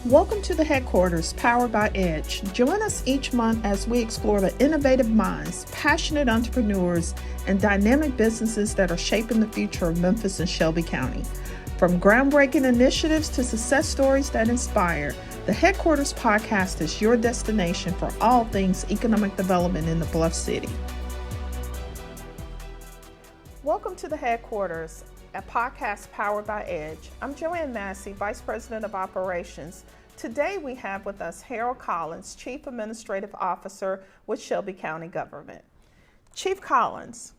Welcome to the headquarters, powered by Edge. Join us each month as we explore the innovative minds, passionate entrepreneurs, and dynamic businesses that are shaping the future of Memphis and Shelby County. From groundbreaking initiatives to success stories that inspire, the Headquarters podcast is your destination for all things economic development in the Bluff City. Welcome to the Headquarters, a podcast powered by Edge. I'm Joanne Massey, Vice President of Operations. Today we have with us Harold Collins, Chief Administrative Officer with Shelby County Government. Chief Collins,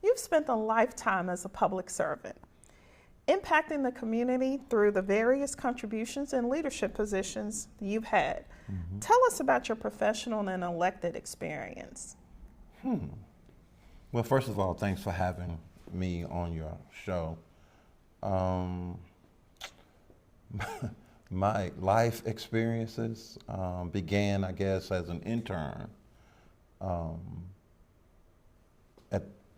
you've spent a lifetime as a public servant, impacting the community through the various contributions and leadership positions you've had. Tell us about your professional and elected experience. Well, first of all, thanks for having me on your show. My life experiences began, I guess, as an intern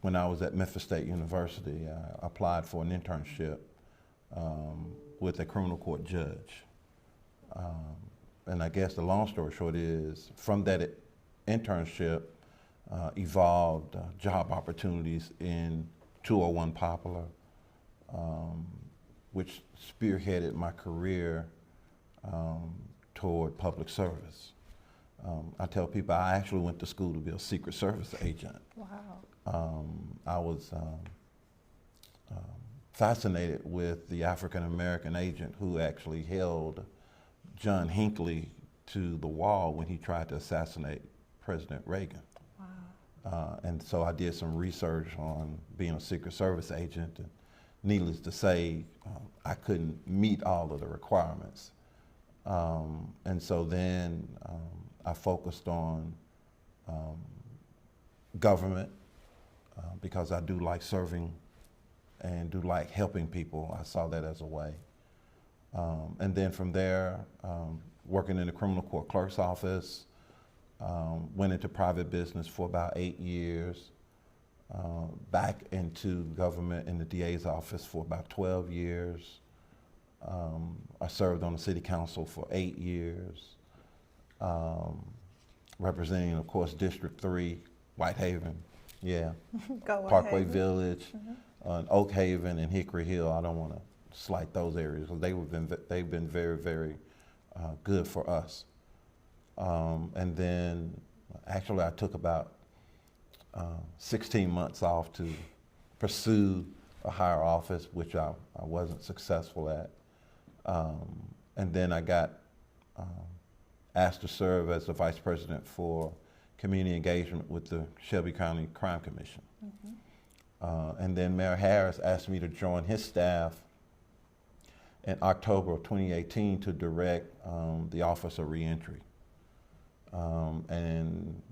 when I was at Memphis State University. I applied for an internship with a criminal court judge. And I guess the long story short is, from that internship evolved job opportunities in 201 Poplar, which spearheaded my career toward public service. I tell people I actually went to school to be a Secret Service agent. Wow. I was fascinated with the African American agent who actually held John Hinckley to the wall when he tried to assassinate President Reagan. Wow. And so I did some research on being a Secret Service agent, and needless to say, I couldn't meet all of the requirements. And so then I focused on government because I do like serving and do like helping people. I saw that as a way. And then from there, working in the criminal court clerk's office, went into private business for about 8 years, back into government in the DA's office for about 12 years. I served on the city council for 8 years, representing, of course, District 3, Whitehaven, Parkway Whitehaven. Village, Oak Haven, and Hickory Hill. I don't want to slight those areas because they've been very, very good for us. And then actually I took about 16 months off to pursue a higher office, which I wasn't successful at. And then I got asked to serve as the Vice President for Community Engagement with the Shelby County Crime Commission. And then Mayor Harris asked me to join his staff in October of 2018 to direct the Office of Reentry. And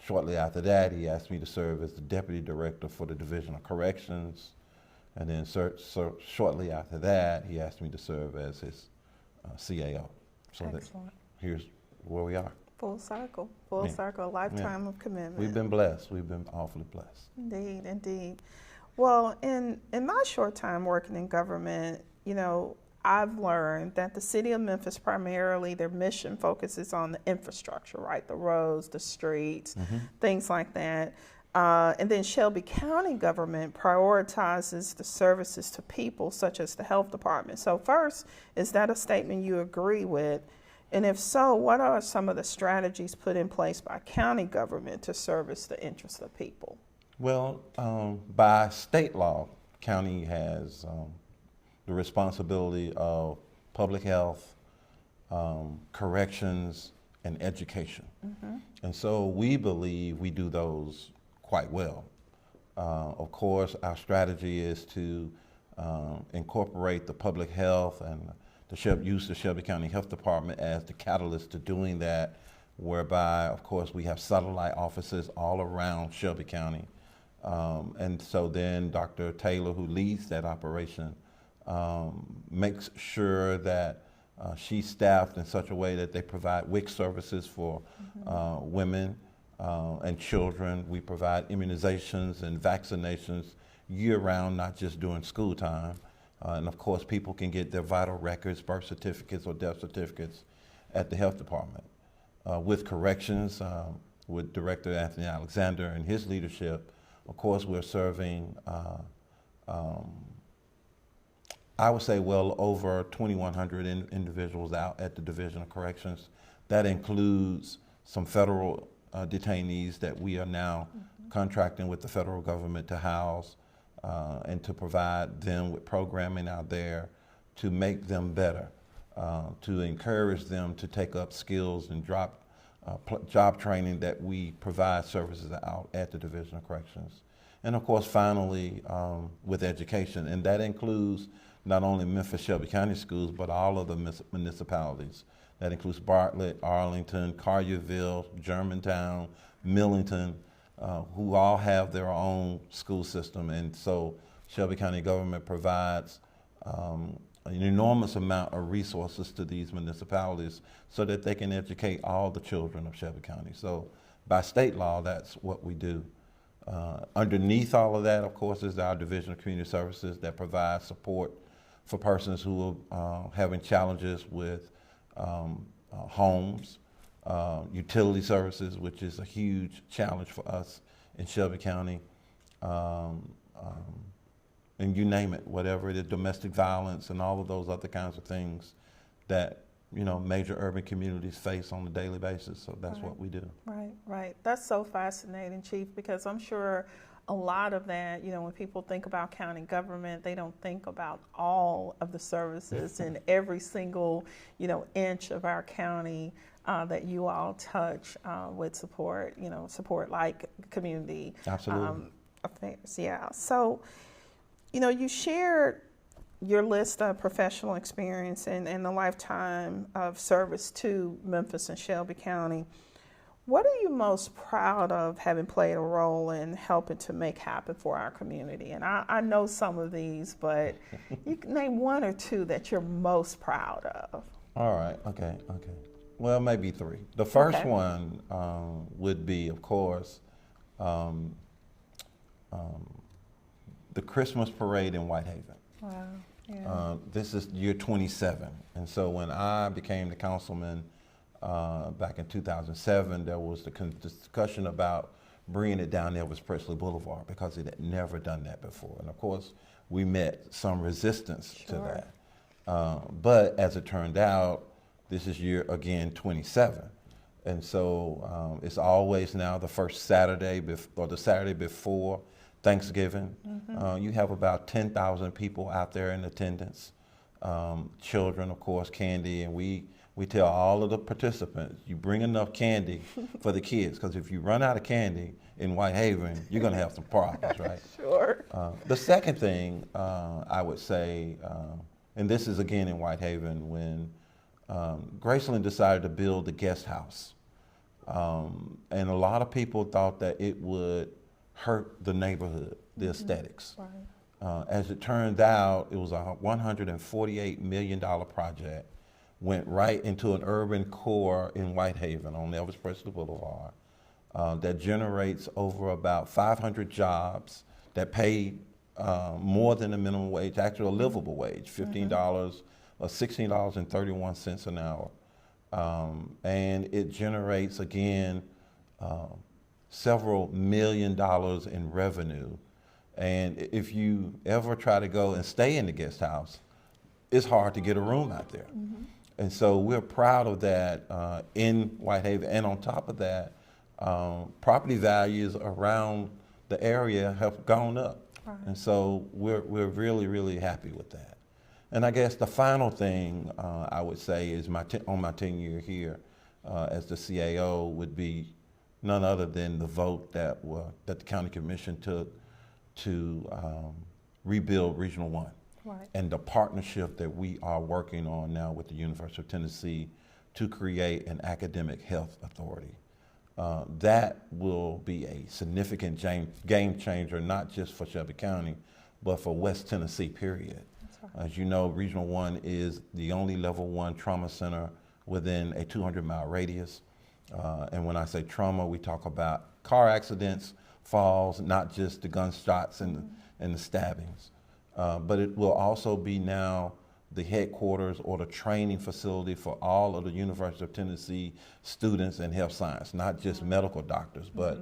shortly after that, he asked me to serve as the Deputy Director for the Division of Corrections. And then shortly after that, he asked me to serve as his CAO. So Excellent. Here's where we are. Full circle, a lifetime of commitment. We've been blessed. We've been awfully blessed. Indeed, indeed. Well, in my short time working in government, I've learned that the city of Memphis, primarily their mission focuses on the infrastructure, right? The roads, the streets, things like that. And then Shelby County government prioritizes the services to people, such as the health department. So first, is that a statement you agree with? And if so, what are some of the strategies put in place by county government to service the interests of people? Well, by state law, county has the responsibility of public health, corrections, and education. And so we believe we do those quite well. Of course, our strategy is to incorporate the public health and use the Shelby County Health Department as the catalyst to doing that, whereby, of course, we have satellite offices all around Shelby County. And so then Dr. Taylor, who leads that operation, makes sure that she's staffed in such a way that they provide WIC services for women and children. We provide immunizations and vaccinations year-round, not just during school time. And of course, people can get their vital records, birth certificates or death certificates at the health department. With corrections, with Director Anthony Alexander and his leadership, of course, we're serving, I would say, well over 2,100 individuals out at the Division of Corrections. That includes some federal detainees that we are now contracting with the federal government to house and to provide them with programming out there to make them better, to encourage them to take up skills and job training that we provide services out at the Division of Corrections. And of course, finally, with education, and that includes not only Memphis Shelby County schools, but all of the municipalities. That includes Bartlett, Arlington, Collierville, Germantown, Millington, who all have their own school system. And so Shelby County government provides an enormous amount of resources to these municipalities so that they can educate all the children of Shelby County. So by state law, that's what we do. Underneath all of that, of course, is our Division of Community Services that provides support for persons who are having challenges with homes, utility services, which is a huge challenge for us in Shelby County, and you name it, whatever it is, domestic violence and all of those other kinds of things that major urban communities face on a daily basis. So that's what we do. Right, right. That's so fascinating, Chief, because I'm sure a lot of that, when people think about county government, they don't think about all of the services in every single, inch of our county that you all touch with support, support like community affairs. Yeah. So, you shared your list of professional experience and the lifetime of service to Memphis and Shelby County. What are you most proud of having played a role in helping to make happen for our community? And I know some of these, but you can name one or two that you're most proud of. All right, okay. Well, maybe three. The first one would be, of course, the Christmas parade in Whitehaven. Wow. Yeah. This is year 27. And so when I became the councilman back in 2007, there was the discussion about bringing it down Elvis Presley Boulevard because it had never done that before. And of course, we met some resistance to that. But as it turned out, this is year, again, 27. And so it's always now the first Saturday or the Saturday before Thanksgiving. You have about 10,000 people out there in attendance. Children, of course, candy, and we tell all of the participants, you bring enough candy for the kids, because if you run out of candy in Whitehaven, you're going to have some problems, right? Sure. The second thing I would say, and this is again in Whitehaven, when Graceland decided to build the guest house. And a lot of people thought that it would hurt the neighborhood, the aesthetics. Right. As it turned out, it was a $148 million project, went right into an urban core in Whitehaven on Elvis Presley Boulevard that generates over about 500 jobs that pay more than the minimum wage, actually a livable wage, $15 or $16.31 an hour. And it generates, again, several $1 million in revenue. And if you ever try to go and stay in the guest house, it's hard to get a room out there. And so we're proud of that in Whitehaven. And on top of that, property values around the area have gone up. Right. And so we're really, really happy with that. And I guess the final thing I would say is on my tenure here as the CAO would be none other than the vote that the County Commission took to rebuild Regional 1. Right. And the partnership that we are working on now with the University of Tennessee to create an academic health authority. That will be a significant game changer, not just for Shelby County, but for West Tennessee, period. Right. As you know, Regional 1 is the only level 1 trauma center within a 200-mile radius. And when I say trauma, we talk about car accidents, falls, not just the gunshots and the stabbings. But it will also be now the headquarters or the training facility for all of the University of Tennessee students in health science, not just medical doctors, but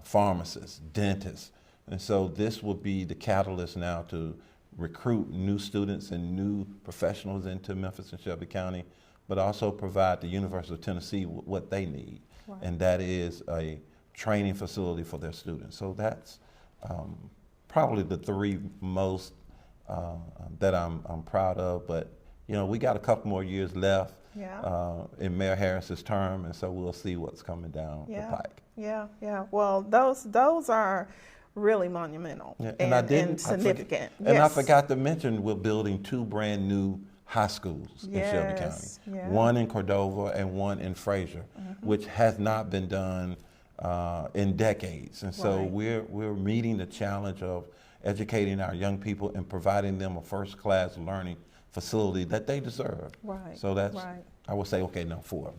pharmacists, dentists. And so this will be the catalyst now to recruit new students and new professionals into Memphis and Shelby County, but also provide the University of Tennessee what they need. Right. And that is a training facility for their students. So that's probably the three most that I'm proud of. But you know, we got a couple more years left in Mayor Harris's term, and so we'll see what's coming down the pike. Yeah. Well, those are really monumental and significant. And I forgot to mention, we're building 2 brand new high schools in Shelby County. One in Cordova and one in Fraser, which has not been done in decades. And so we're meeting the challenge of educating our young people and providing them a first-class learning facility that they deserve. Right. So that's, I would say, okay, no, 4.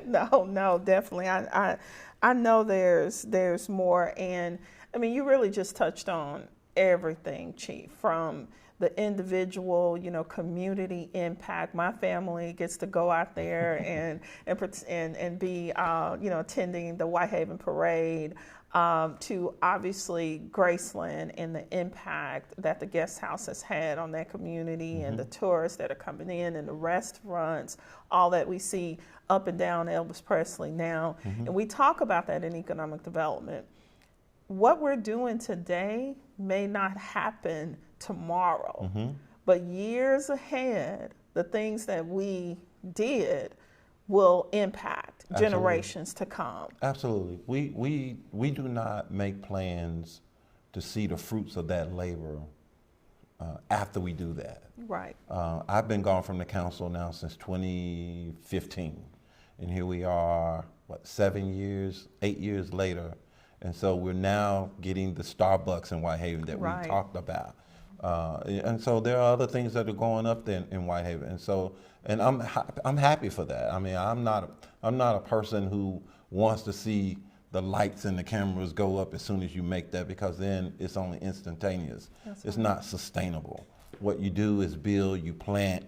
No, definitely. I know there's more, and I mean, you really just touched on everything, Chief, from the individual, you know, community impact. My family gets to go out there and be, you know, attending the Whitehaven Parade, to obviously Graceland and the impact that the guest house has had on that community and the tourists that are coming in and the restaurants, all that we see up and down Elvis Presley now. And we talk about that in economic development. What we're doing today may not happen tomorrow, but years ahead, the things that we did will impact generations to come. Absolutely. We do not make plans to see the fruits of that labor after we do that. Right. I've been gone from the council now since 2015, and here we are, 8 years later, and so we're now getting the Starbucks in Whitehaven that we talked about. And so there are other things that are going up there in Whitehaven, and so I'm happy for that. I mean, I'm not a person who wants to see the lights and the cameras go up as soon as you make that, because then it's only instantaneous. It's not sustainable. What you do is build, you plant,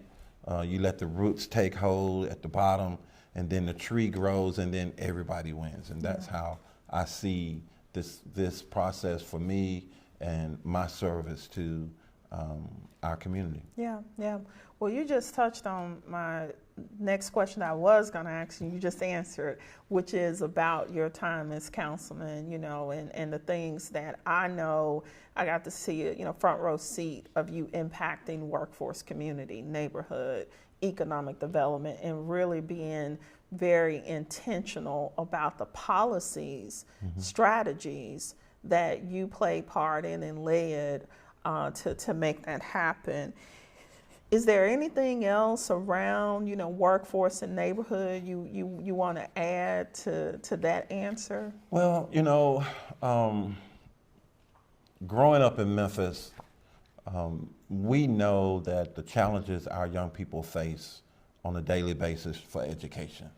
you let the roots take hold at the bottom, and then the tree grows, and then everybody wins. And that's how I see this process for me and my service to our community. Yeah. Well, you just touched on my next question I was going to ask you. You just answered, which is about your time as councilman, you know, and the things that I know I got to see, you know, front row seat of you impacting workforce, community, neighborhood, economic development, and really being very intentional about the policies, strategies that you played part in and led to make that happen. Is there anything else around, you know, workforce and neighborhood you want to add to that answer? Well, you know, growing up in Memphis, we know that the challenges our young people face on a daily basis for education.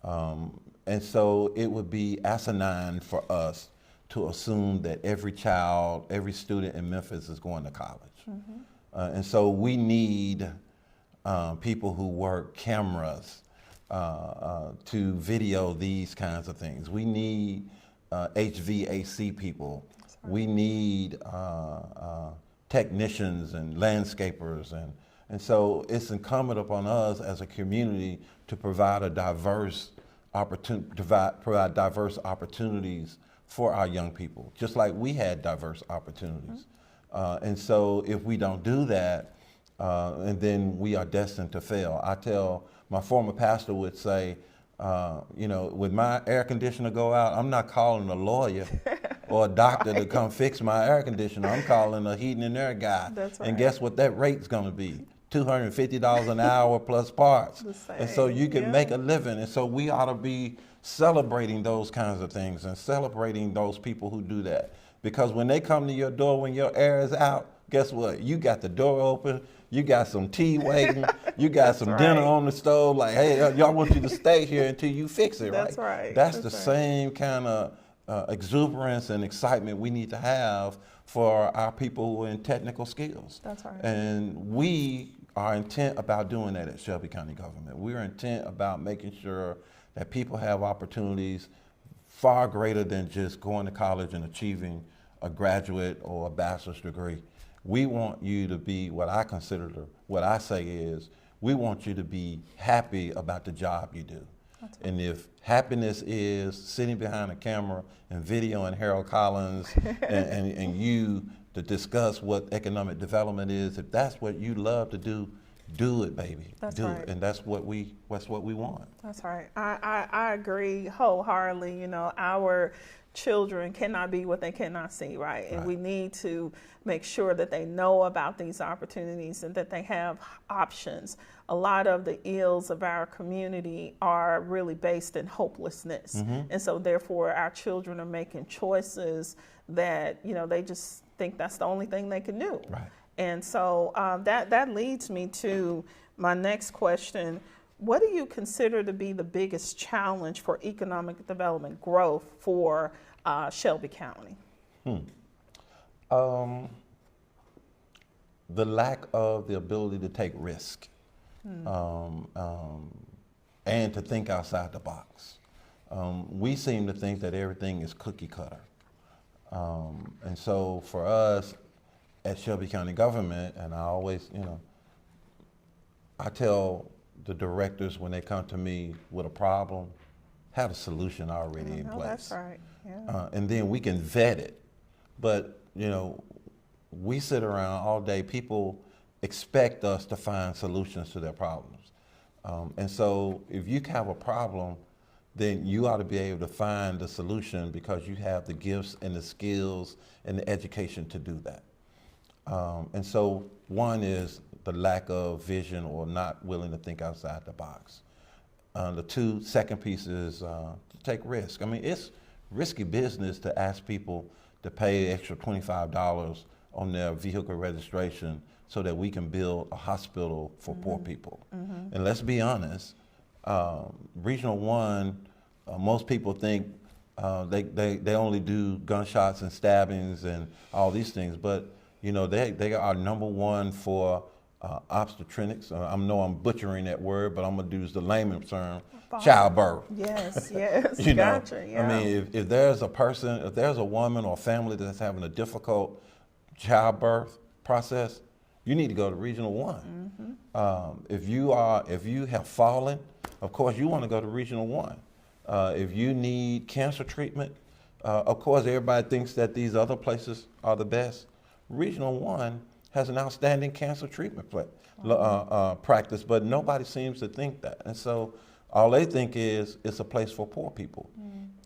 And so it would be asinine for us to assume that every child, every student in Memphis is going to college. And so we need people who work cameras to video these kinds of things. We need HVAC people. We need technicians and landscapers. And so it's incumbent upon us as a community to provide a diverse provide diverse opportunities for our young people, just like we had diverse opportunities. And so if we don't do that, and then we are destined to fail. I tell, my former pastor would say, you know, when my air conditioner go out, I'm not calling a lawyer or a doctor to come fix my air conditioner. I'm calling a heating and air guy. And guess what that rate's gonna be? $250 an hour plus parts. And so you can make a living. And so we ought to be celebrating those kinds of things and celebrating those people who do that. Because when they come to your door when your air is out, guess what? You got the door open, you got some tea waiting, you got some dinner on the stove, like, hey, y'all want you to stay here until you fix it, right? That's right. That's the same kind of exuberance and excitement we need to have for our people who are in technical skills. That's right. And we are intent about doing that at Shelby County government. We're intent about making sure that people have opportunities far greater than just going to college and achieving a graduate or a bachelor's degree. We want you to be what I say is, we want you to be happy about the job you do. That's right. And if happiness is sitting behind a camera and videoing Harold Collins and you to discuss what economic development is, if that's what you love to do it, baby. That's do right. it. And that's what we want. That's right. I agree wholeheartedly. You know, our children cannot be what they cannot see, right? And Right. we need to make sure that they know about these opportunities and that they have options. A lot of the ills of our community are really based in hopelessness. Mm-hmm. And so therefore our children are making choices that, you know, they just think that's the only thing they can do. Right. And so that leads me to my next question. What do you consider to be the biggest challenge for economic development growth for Shelby County? The lack of the ability to take risk and to think outside the box. We seem to think that everything is cookie cutter. And so for us at Shelby County government, and I always, you know, I tell the directors when they come to me with a problem, have a solution already in place. That's right. Yeah. And then we can vet it. But, you know, we sit around all day, people expect us to find solutions to their problems. And so if you have a problem, then you ought to be able to find the solution because you have the gifts and the skills and the education to do that. And so one is the lack of vision or not willing to think outside the box. The second piece is to take risk. I mean, it's risky business to ask people to pay extra $25 on their vehicle registration so that we can build a hospital for poor people. And let's be honest, Regional 1, most people think they only do gunshots and stabbings and all these things, but you know, they are number one for obstetrics. I know I'm butchering that word, but I'm gonna use the layman term, childbirth. Yes, You know, gotcha. Yeah. I mean, if there's a woman or family that's having a difficult childbirth process, you need to go to Regional 1. If you have fallen, of course you want to go to Regional 1. If you need cancer treatment, of course everybody thinks that these other places are the best. Regional 1 has an outstanding cancer treatment practice, but nobody seems to think that. And so all they think is it's a place for poor people.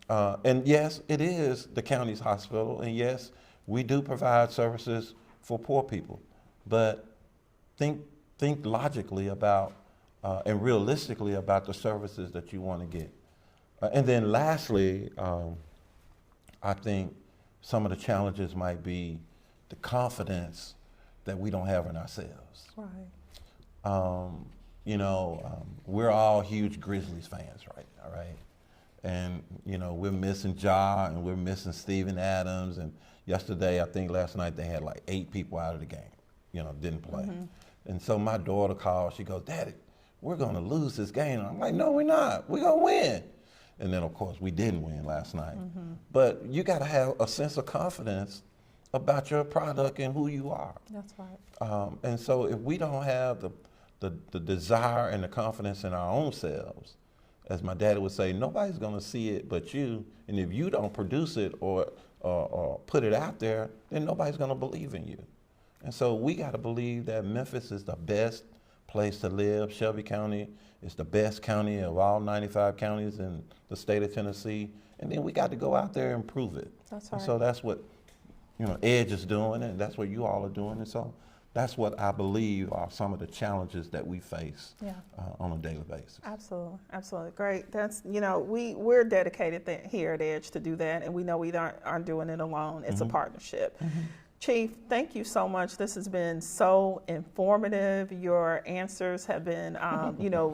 And yes, it is the county's hospital, and yes, we do provide services for poor people. But think logically about and realistically about the services that you want to get. And then lastly, I think some of the challenges might be the confidence that we don't have in ourselves. Right. You know, we're all huge Grizzlies fans right now, right? And, you know, we're missing Ja and we're missing Steven Adams. And yesterday, I think last night, they had like 8 people out of the game, you know, didn't play. And so my daughter called, she goes, "Daddy, we're gonna lose this game." And I'm like, "No, we're not, we're gonna win." And then of course we didn't win last night. But you gotta have a sense of confidence about your product and who you are. That's right. And so if we don't have the desire and the confidence in our own selves, as my daddy would say, nobody's gonna see it but you. And if you don't produce it or put it out there, then nobody's gonna believe in you. And so we gotta believe that Memphis is the best place to live. Shelby County is the best county of all 95 counties in the state of Tennessee. And then we got to go out there and prove it. That's And right. so that's what, you know, Edge is doing, and that's what you all are doing. And so that's what I believe are some of the challenges that we face Yeah. on a daily basis. Absolutely, absolutely, great. That's, you know, we're dedicated here at Edge to do that, and we know we aren't doing it alone. It's a partnership. Chief, thank you so much. This has been so informative. Your answers have been,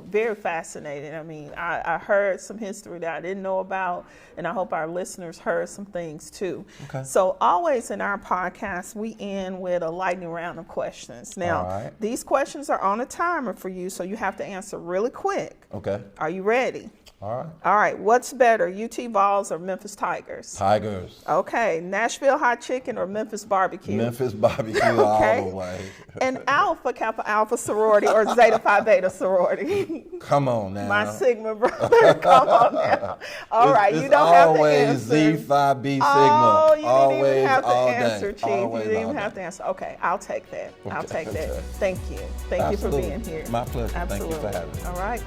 very fascinating. I mean, I heard some history that I didn't know about, and I hope our listeners heard some things too. Okay. So always in our podcast, we end with a lightning round of questions. Now, All right. these questions are on a timer for you, so you have to answer really quick. Okay. Are you ready? All right. All right. What's better, UT Vols or Memphis Tigers? Tigers. Okay. Nashville hot chicken or Memphis barbecue? Memphis barbecue Okay. all the way. An Alpha Kappa Alpha sorority or Zeta Phi Beta sorority? Come on now. My Sigma brother. Come on now. All right. It's You don't have to always answer. Z Phi B Sigma. Oh, you always, didn't even have to all answer, day. Chief. You Always, didn't all even have day. to answer. Okay, I'll take that. I'll Okay, take that. okay. Thank you. Thank Absolutely. you for being here. My pleasure. Absolutely. Thank you for having me. All right.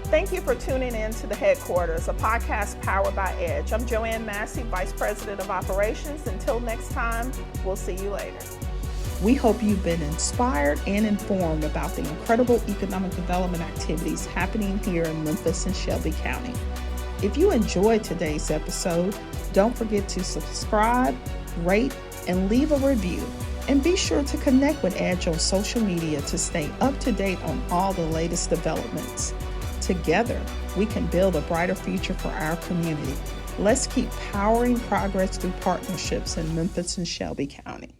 Thank you for tuning in to The Headquarters, a podcast powered by Edge. I'm Joanne Massey, Vice President of Operations. Until next time, we'll see you later. We hope you've been inspired and informed about the incredible economic development activities happening here in Memphis and Shelby County. If you enjoyed today's episode, don't forget to subscribe, rate, and leave a review. And be sure to connect with Edge on social media to stay up to date on all the latest developments. Together, we can build a brighter future for our community. Let's keep powering progress through partnerships in Memphis and Shelby County.